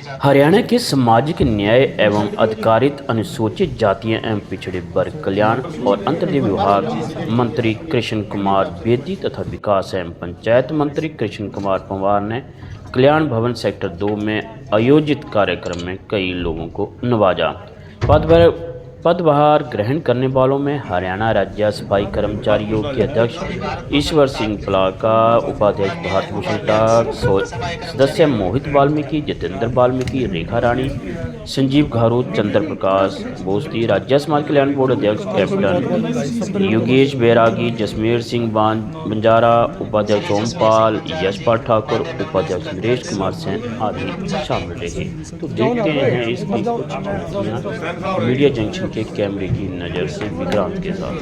हरियाणा के सामाजिक न्याय एवं अधिकारिता अनुसूचित जातियां एवं पिछड़े वर्ग कल्याण और अंतर्राज्यीय विभाग मंत्री कृष्ण कुमार बेदी तथा विकास एवं पंचायत मंत्री कृष्ण कुमार पंवार ने कल्याण भवन सेक्टर 2 में आयोजित कार्यक्रम में कई लोगों को नवाजा। पदभार ग्रहण करने वालों में हरियाणा राज्य सफाई कर्मचारियों के अध्यक्ष ईश्वर सिंह पलाका, उपाध्यक्ष भारत भूषण टाक, सदस्य मोहित वाल्मीकि, जितेंद्र वाल्मीकि, रेखा रानी, संजीव घारू, चंद्र प्रकाश बोस्ती, राज्य समाज कल्याण बोर्ड अध्यक्ष कैप्टन योगेश बैरागी, जसमेर सिंह बंजारा, उपाध्यक्ष ओमपाल, यशपाल ठाकुर, उपाध्यक्ष नरेश कुमार सेन आदि शामिल रहे। तो देखते हैं इसकी कुछ झलकियां मीडिया जंक्शन के कैमरे की नज़र से विक्रांत के साथ।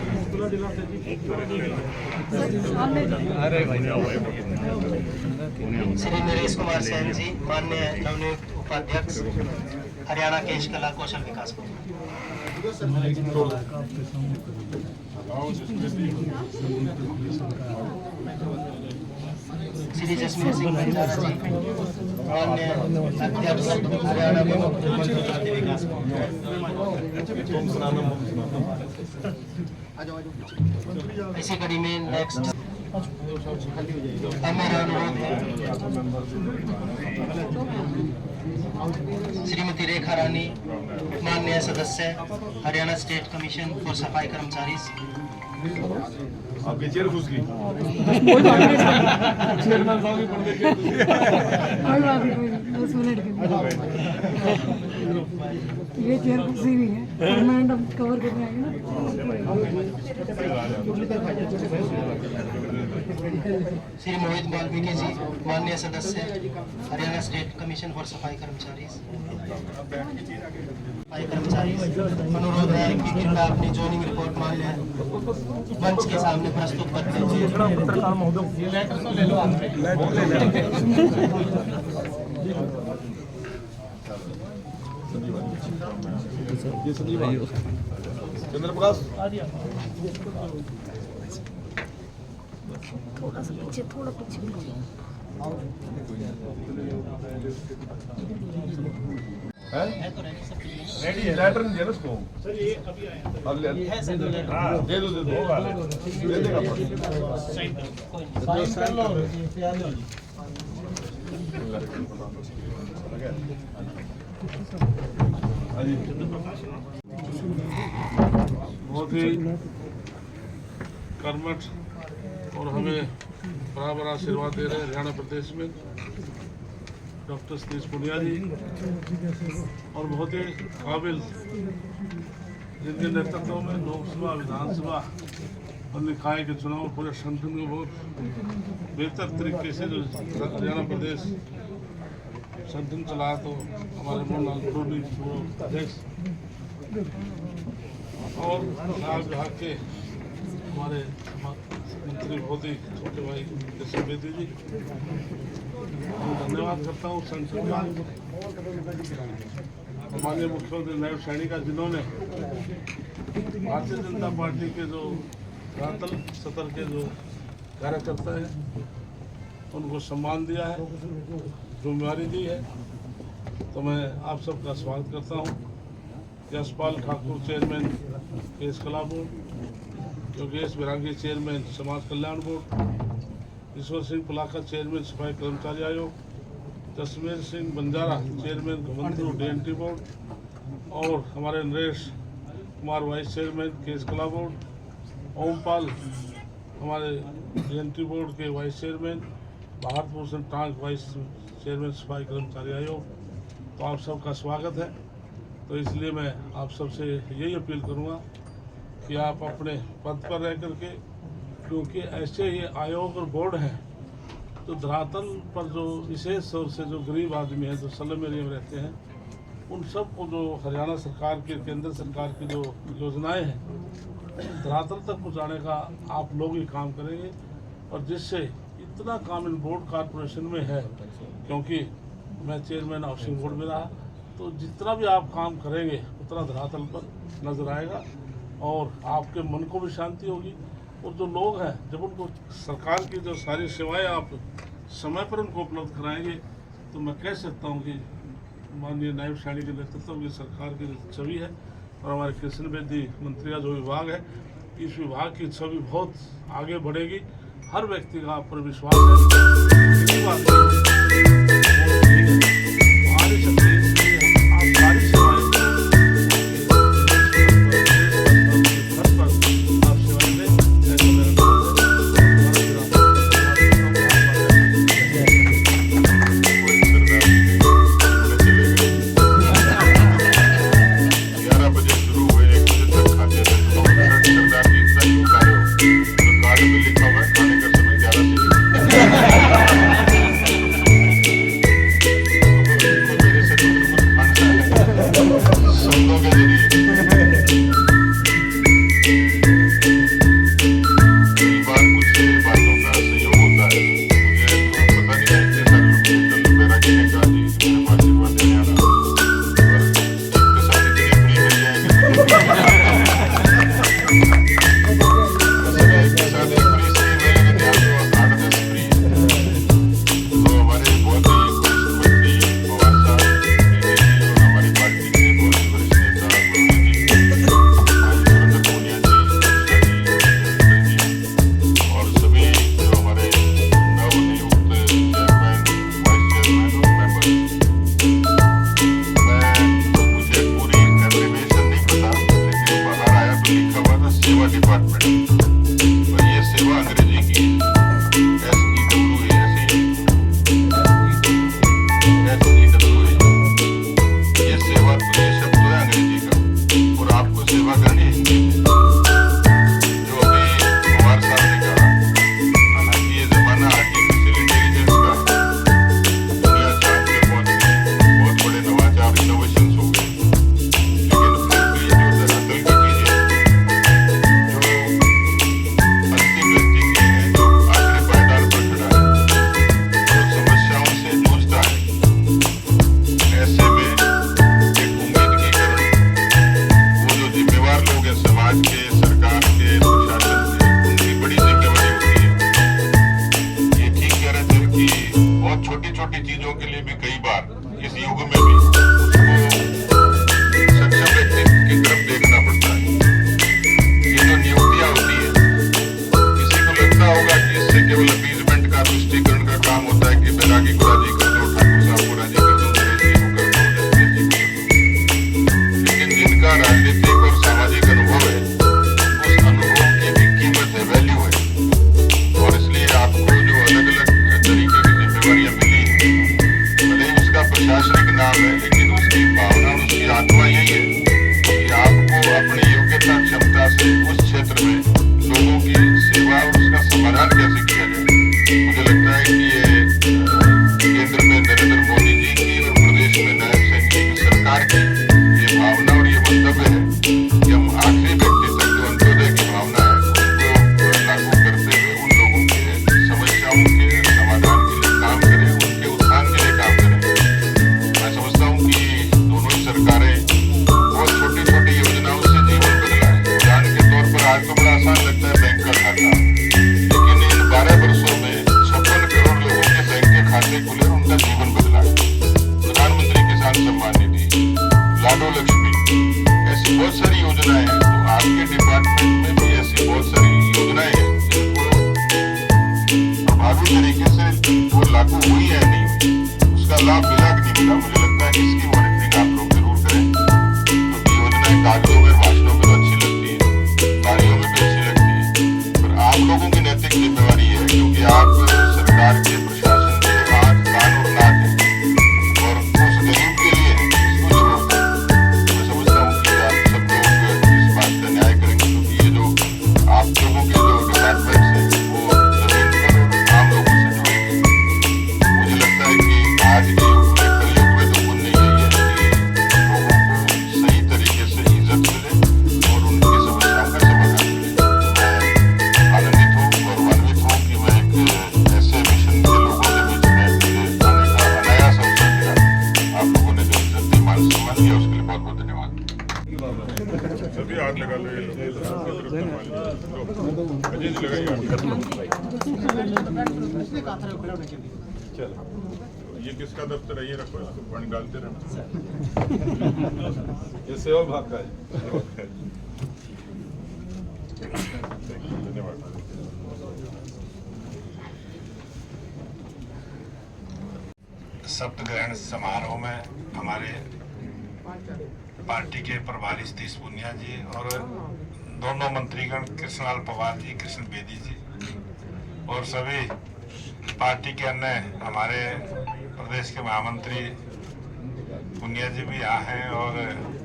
श्री नरेश कुमार सेन जी, माननीय नवनियुक्त उपाध्यक्ष हरियाणा केश कला कौशल विकास बोर्ड। श्री जसमेर सिंह बंजारा जी, माननीय अध्यक्ष हरियाणा जाति विकास बोर्ड। इसी कड़ी में नेक्स्ट मेरा अनुरोध है श्रीमती रेखा रानी, माननीय सदस्य हरियाणा स्टेट कमीशन फॉर सफाई कर्मचारी। आपकी चेयर घुस गई। ये चेयर घुसी हुई है, परमानेंट हम कवर करने आएंगे ना। श्री मोहित वाल्मीकि जी, माननीय सदस्य हरियाणा स्टेट कमीशन फॉर सफाई कर्मचारी। अनुरोध है कि कृपया अपनी ज्वाइनिंग रिपोर्ट मान लें, मंच के सामने प्रस्तुत करते हुए। चंद्र प्रकाश थोड़ा पीछे रेडी है, लेटर नहीं दिया ना उसको। सर ये अभी आया था। अब ले दे दो दे देगा। साइन कर लो। बहुत ही कर्मठ और हमें बराबर आशीर्वाद दे रहे हैं हरियाणा प्रदेश में डॉक्टर सतीश पुनिया जी, और बहुत ही काबिल, जिनके नेतृत्व में लोकसभा, विधानसभा और निकाय के चुनाव पूरे संगठन को बहुत बेहतर तरीके से जो हरियाणा प्रदेश संगठन चला, तो हमारे मोहनलाल गुरु अध्यक्ष और समाज विभाग के हमारे मंत्री बहुत ही छोटे भाई कृष्ण बेदी जी, धन्यवाद करता हूँ संसद का माननीय मुख्यमंत्री नायब सैनी का, जिन्होंने भारतीय जनता पार्टी के जो धरातल सतर के जो कार्यकर्ता हैं उनको सम्मान दिया है, जिम्मेवारी दी है। तो मैं आप सबका स्वागत करता हूँ। यशपाल ठाकुर चेयरमैन केश कला बोर्ड, योगेश बैरागी चेयरमैन समाज कल्याण बोर्ड, ईश्वर सिंह पलाका चेयरमैन सफाई कर्मचारी आयोग, जसमेर सिंह बंजारा चेयरमैन घुमंतरू DNT बोर्ड, और हमारे नरेश कुमार वाइस चेयरमैन केश कला बोर्ड, ओमपाल हमारे DNT बोर्ड के vice chairman, Bharat Bhushan Tak vice chairman सफाई कर्मचारी आयोग। तो आप सबका स्वागत है। तो इसलिए मैं आप सबसे यही अपील करूँगा कि आप अपने पद पर रह करके, क्योंकि ऐसे ये आयोग और बोर्ड हैं तो धरातल पर जो विशेष तौर से जो गरीब आदमी हैं, जो स्लम एरिया में रहते हैं, उन सब को जो हरियाणा सरकार की, केंद्र सरकार की जो योजनाएं हैं धरातल तक पहुँचाने का आप लोग ही काम करेंगे। और जिससे इतना काम इन बोर्ड कॉरपोरेशन में है, क्योंकि मैं चेयरमैन हाउसिंग बोर्ड में रहा, तो जितना भी आप काम करेंगे उतना धरातल पर नजर आएगा और आपके मन को भी शांति होगी। और जो लोग हैं, जब उनको सरकार की जो सारी सेवाएं आप समय पर उनको उपलब्ध कराएंगे, तो मैं कह सकता हूं कि माननीय नायब सैनी के नेतृत्व की सरकार की छवि है और हमारे कृष्ण बेदी मंत्री का जो विभाग है, इस विभाग की छवि बहुत आगे बढ़ेगी। हर व्यक्ति का आप पर विश्वास है। इसी बात पे हमारी शक्ति इसलिए है, आप सारी सेवाएं घर पर आप सेवाएं दें, ऐसा मेरा ये किसका दफ्तर है? ये रखो, इसको पानी डालते रहो। ये सेवा विभाग का है। धन्यवाद। शपथ ग्रहण समारोह में हमारे पार्टी के प्रभारी सतीश पुनिया जी और दोनों मंत्रीगण कृष्णलाल पवार जी, कृष्ण बेदी जी और सभी पार्टी के अन्य हमारे प्रदेश के महामंत्री पुनिया जी भी यहाँ हैं और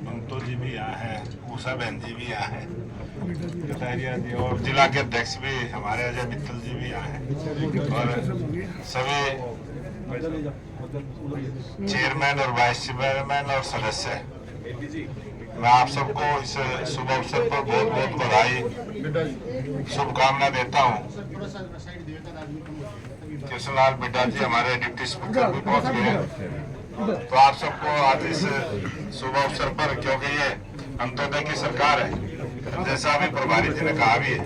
मंतो जी भी यहाँ हैं, उषा बहन जी भी यहाँ हैं, कटारिया जी और जिला के अध्यक्ष भी हमारे अजय मित्तल जी भी यहाँ हैं और सभी चेयरमैन और वाइस चेयरमैन और सदस्य। मैं आप सबको इस शुभ अवसर पर बहुत बहुत बधाई शुभकामना देता हूँ। कृष्णलाल बिड्डा जी हमारे डिप्टी स्पीकर भी पहुँच गए हैं, तो आप सबको आज इस शुभ अवसर पर, क्योंकि ये अंत्योदय की सरकार है, जैसा अभी प्रभारी जी ने कहा भी है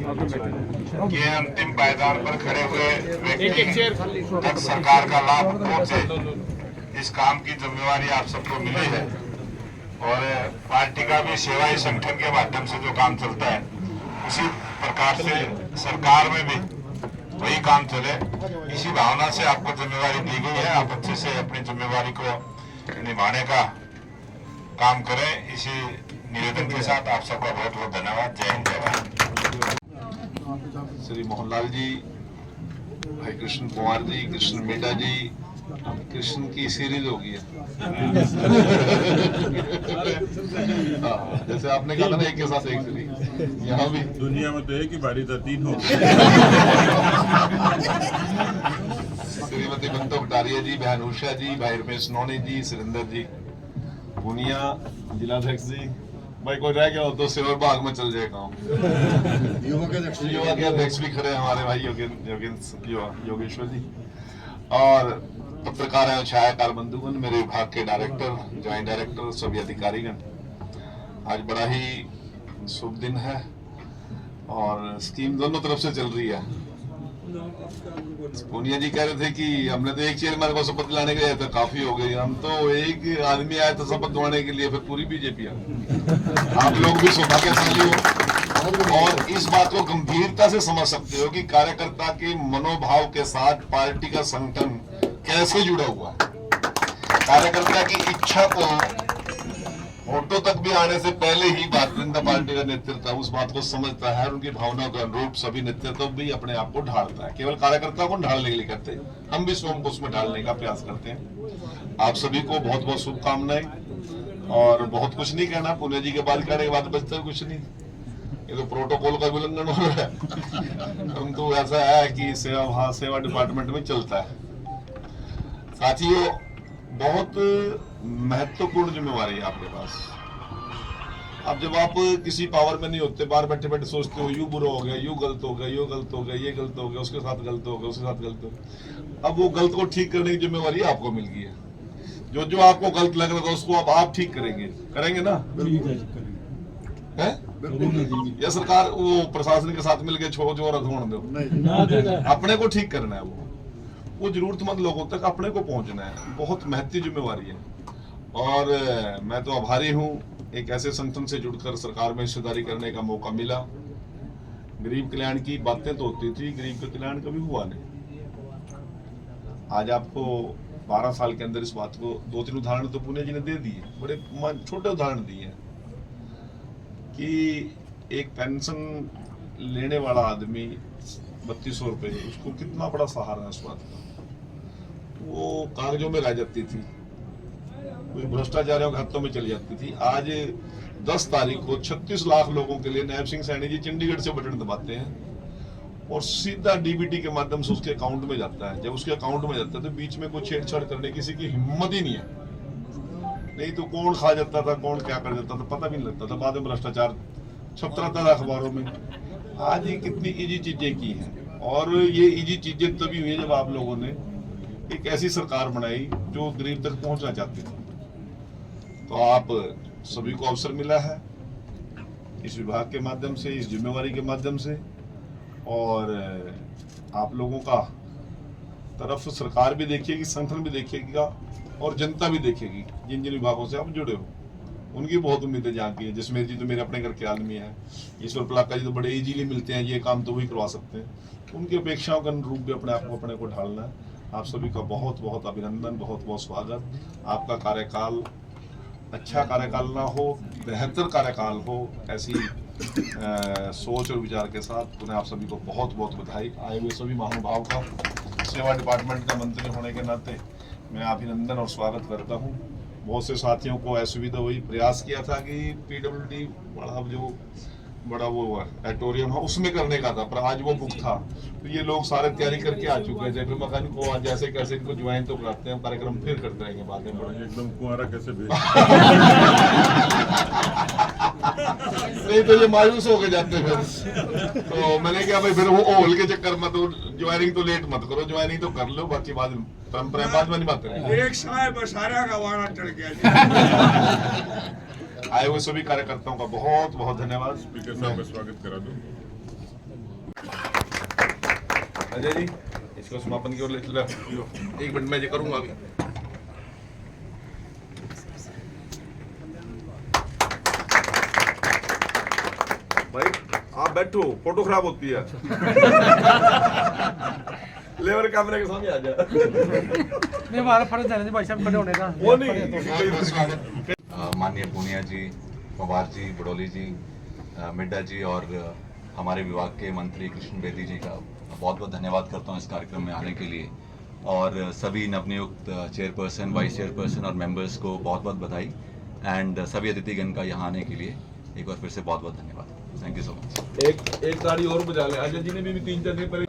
कि अंतिम पायदान पर खड़े हुए व्यक्ति तक सरकार का लाभ पहुंचे, इस काम की जिम्मेवारी आप सबको मिली है। और पार्टी का भी सेवाई संगठन के माध्यम से जो काम चलता है, उसी प्रकार से सरकार में भी वही काम चले, इसी भावना से आपको जिम्मेवारी दी गई है। आप अच्छे से अपनी जिम्मेवारी को निभाने का काम करें। इसी निवेदन के साथ आप सबका बहुत बहुत धन्यवाद। जय हिंद, जय भारत। श्री मोहनलाल जी, भाई कृष्ण कुमार जी, कृष्ण मेटा जी, कृष्ण की सीरीज होगी है। जैसे आपने कहा था ना, एक के साथ एक सीरीज, यहाँ भी दुनिया में तो एक ही बारी था, 3 हो गए। श्रीमती बंतो कटारिया जी, बहन उषा जी, भाई रमेश नौनी जी, सुरेंद्र जी पुनिया, जिलाध्यक्ष जी, भाई कोई रह गया हो तो सेवा भाग में चल जाए काम। युवा के अध्यक्ष भी खड़े हमारे भाई योगेश्वर जी, और पत्रकार एवं छायाकार बंधुगण, मेरे विभाग के डायरेक्टर, ज्वाइंट डायरेक्टर, सभी अधिकारीगण। आज बड़ा ही शुभ दिन है और स्कीम दोनों तरफ से चल रही है। पुनिया जी कह रहे थे कि हमने तो एक चेयरमैन को शपथ दिलाने के लिए तो काफी हो गई, हम तो एक आदमी आया था शपथ दिलाने के लिए, फिर पूरी बीजेपी आ। आप लोग भी सौभाग्यशाली हो और इस बात को गंभीरता से समझ सकते हो कि कार्यकर्ता के मनोभाव के साथ पार्टी का संगठन कैसे जुड़ा हुआ है। कार्यकर्ता की इच्छा को वोटों तक भी आने से पहले ही भारतीय जनता पार्टी का नेतृत्व उस बात को समझता है और उनकी भावना के अनुरूप सभी नेतृत्व भी अपने आप को ढालता है। केवल कार्यकर्ता को ढालने के लिए करते हैं, हम भी स्वयं को उसमें ढालने का प्रयास करते हैं। आप सभी को बहुत बहुत शुभकामनाएं और बहुत कुछ नहीं कहना, पुनिया जी के बाद कहने के बाद बचता है कुछ नहीं, ये तो प्रोटोकॉल का उल्लंघन हो रहा है। हम तो ऐसा है कि सेवा डिपार्टमेंट में चलता है। साथियों, बहुत महत्वपूर्ण जिम्मेवारी है आपके पास। अब जब आप किसी पावर में नहीं होते, बाहर बैठे बैठे सोचते हो यू बुरा हो गया, यू गलत हो गया, यू गलत हो गया, ये गलत हो गया, उसके साथ गलत हो गया, उसके साथ गलत हो गया। अब वो गलत को ठीक करने की जिम्मेवारी आपको मिल गई है। जो जो आपको गलत लग रहा था उसको अब आप ठीक करेंगे ना? है या सरकार वो प्रशासन के साथ मिलकर जो रखवान दो, अपने को ठीक करना है। वो जरूरतमंद लोगों तक अपने को पहुंचना है, बहुत महत्वपूर्ण जिम्मेवारी है। और मैं तो आभारी हूं, एक ऐसे संगठन से जुड़कर सरकार में हिस्सेदारी करने का मौका मिला। गरीब कल्याण की बातें तो होती थी, गरीब का कल्याण कभी हुआ नहीं। आज आपको 12 साल के अंदर इस बात को 2-3 उदाहरण तो पुनिया जी ने दे दिए, बड़े छोटे उदाहरण दिए कि एक पेंशन लेने वाला आदमी 3200 रुपए, उसको कितना बड़ा सहारा है उस बात का। वो कागजों में रह जाती थी, कोई भ्रष्टाचारियों के हाथों में चली जाती थी। आज 10 तारीख को 36 लाख लोगों के लिए नायब सिंह सैनी जी चंडीगढ़ से बटन दबाते हैं और सीधा डीबीटी के माध्यम से उसके अकाउंट में जाता है। जब उसके अकाउंट में जाता है तो बीच में कोई छेड़छाड़ करने किसी की हिम्मत ही नहीं है। नहीं तो कौन खा जाता था, कौन क्या कर जाता था, पता भी नहीं लगता था। बाद में भ्रष्टाचार छपता रहता था अखबारों में। आज ये कितनी इजी चीजें की हैं, और ये इजी चीजें तभी हुई जब आप लोगों ने एक ऐसी सरकार बनाई जो गरीब तक पहुंचना चाहती थी। तो आप सभी को अवसर मिला है इस विभाग के माध्यम से, इस जिम्मेवारी के माध्यम से, और आप लोगों का तरफ सरकार भी देखिएगी, संगठन भी देखेगा और जनता भी देखेगी। जिन जिन विभागों से आप जुड़े हो उनकी बहुत उम्मीदें जागी है। जसमेर जी तो मेरे अपने घर के आदमी है, ईश्वर पलाका जी तो बड़े इजीली मिलते हैं, ये काम तो वही करवा सकते हैं। उनकी अपेक्षाओं के अनुरूप भी अपने को ढालना है। आप सभी का बहुत बहुत अभिनंदन, बहुत बहुत स्वागत। आपका कार्यकाल अच्छा कार्यकाल ना हो, बेहतर कार्यकाल हो, ऐसी सोच और विचार के साथ पुनः आप सभी को बहुत बहुत बधाई। आए हुए सभी महानुभाव का सेवा डिपार्टमेंट का मंत्री होने के नाते मैं अभिनंदन और स्वागत करता हूँ। बहुत से साथियों को असुविधा हुई, प्रयास किया था कि पीडब्ल्यूडी बड़ा वो एडिटोरियम है उसमें करने का था, पर आज वो बुक था तो ये लोग सारे तैयारी करके आ चुके थे। फिर मकान को आज जैसे कैसे इनको ज्वाइन तो कराते हैं, कार्यक्रम फिर करते रहेंगे बाद में। एकदम कुंवारा कैसे भेज नहीं तो ये मायूस होके जाते फिर। तो मैंने कहा भाई फिर वो ओल के चक्कर में तो ज्वाइनिंग तो लेट मत करो, ज्वाइनिंग तो कर लो, बाकी बाद परंपरा बाद में नहीं बात करेंगे। एक साल बसारा का वारा चढ़ गया। आए हुए सभी कार्यकर्ताओं का बहुत बहुत धन्यवाद। स्पीकर साहब का स्वागत करा दूं। अजय जी इसको समापन की ओर ले चलो। 1 मिनट में ये करूंगा अभी। भाई आप बैठो, फोटो खराब होती है। लेबर कैमरे के सामने आ जा। नहीं हमारा फर्ज है भाई साहब खड़े होने का। वो नहीं। माननीय पूनिया जी, पवार जी, बड़ोली जी, मिड्डा जी और हमारे विभाग के मंत्री कृष्ण बेदी जी का बहुत बहुत धन्यवाद करता हूँ इस कार्यक्रम में आने के लिए। और सभी नवनियुक्त चेयरपर्सन, वाइस चेयरपर्सन और मेंबर्स को बहुत बहुत बधाई। एंड सभी अतिथिगण का यहाँ आने के लिए एक बार फिर से बहुत बहुत धन्यवाद। Thank you so much. एक ताड़ी और बजा ले। अजय जी ने भी 3-4 दिन पहले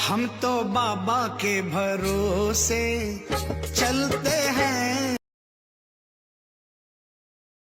हम तो बाबा के भरोसे चलते हैं।